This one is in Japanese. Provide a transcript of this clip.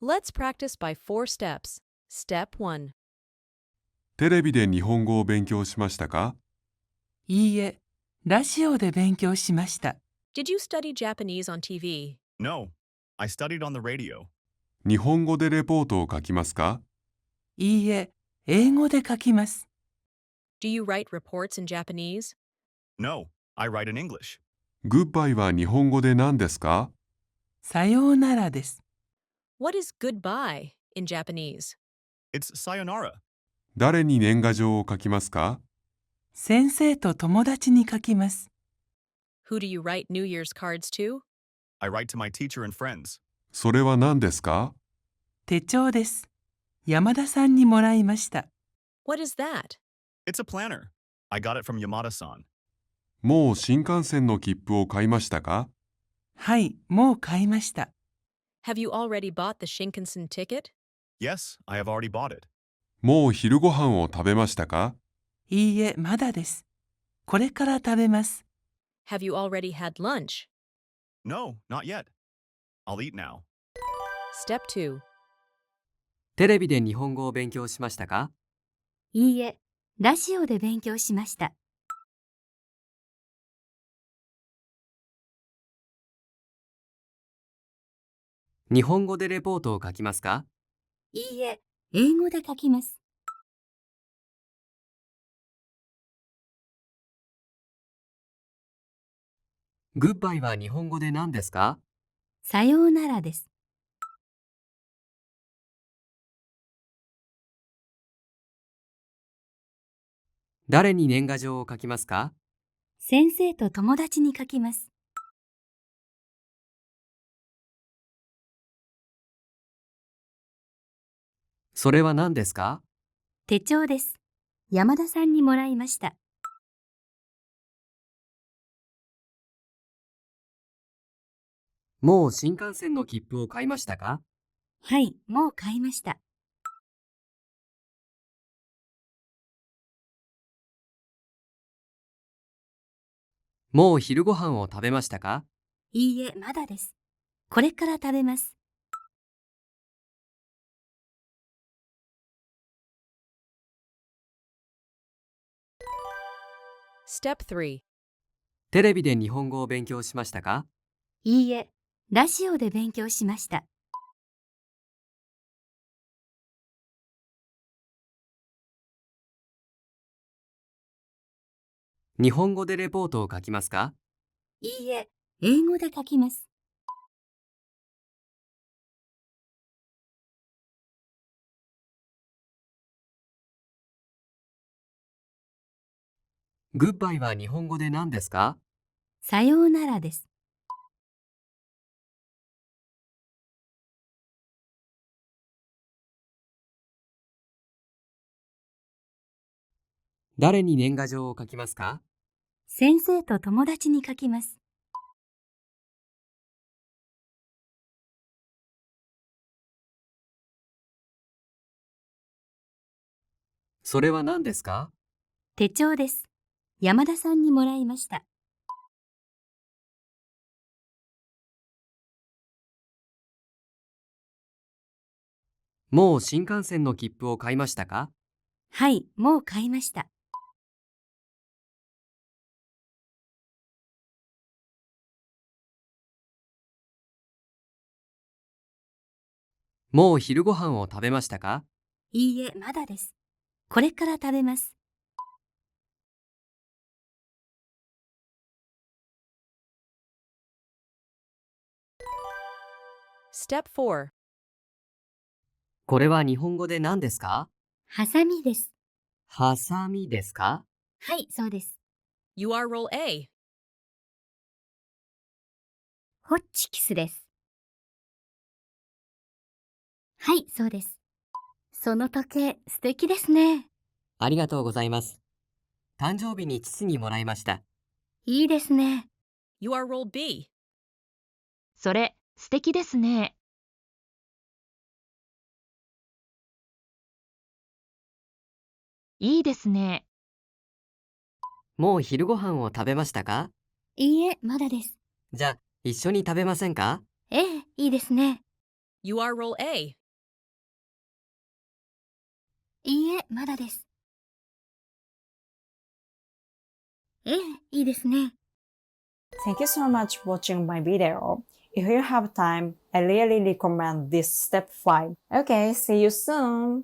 Let's practice by 4 steps. Step 1. テレビで日本語を勉強しましたか？いいえ、ラジオで勉強しました。Did you study Japanese on TV? No, I studied on the radio. 日本語でレポートを書きますか？いいえ、英語で書きます。Do you write reports in Japanese? No, I write in English. グッバイは日本語で何ですか？さようならです。What is goodbye in Japanese? It's sayonara. 誰に年賀状を書きますか？先生と友達に書きます。Who do you write New Year's cards to? I write to my teacher and friends. それは何ですか？手帳です。山田さんにもらいました。What is that? It's a planner. I got it from Yamada-san. もう新幹線の切符を買いましたか？はい、もう買いました。Have you already bought the Shinkansen ticket? Yes, I have already bought it. もう昼ご飯を食べましたか？いいえ、まだです。これから食べます。Have you already had lunch? No, not yet. I'll eat now. Step 2. テレビで日本語を勉強しましたか？いいえ、ラジオで勉強しました。日本語でレポートを書きますか？いいえ、英語で書きます。グッバイは日本語で何ですか？さようならです。誰に年賀状を書きますか？先生と友達に書きます。それは何ですか？手帳です。山田さんにもらいました。もう新幹線の切符を買いましたか？はい、もう買いました。もう昼ご飯を食べましたか？いいえ、まだです。これから食べます。Step 3. テレビで日本語を勉強しましたか？いいえ、ラジオで勉強しました。日本語でレポートを書きますか？いいえ、英語で書きます。グッバイは日本語で何ですか？さようならです。誰に年賀状を書きますか？先生と友達に書きます。それは何ですか？手帳です。山田さんにもらいました。もう新幹線の切符を買いましたか？はい、もう買いました。もう昼ご飯を食べましたか？いいえ、まだです。これから食べます。Step 4. これは日本語で何ですか？ハサミです。ハサミですか？はい、そうです。You are role A. ホッチキスです。はい、そうです。その時計、素敵ですね。ありがとうございます。誕生日に父にもらいました。いいですね。You are role B. それ、素敵ですね。いいですね。もう昼ご飯を食べましたか？いいえ、まだです。じゃあ、一緒に食べませんか？ええ、いいですね。You are role A. いいえ、まだです。ええ、いいですね。Thank you so much for watching my video. If you have time, I really recommend this step 5. Okay, see you soon!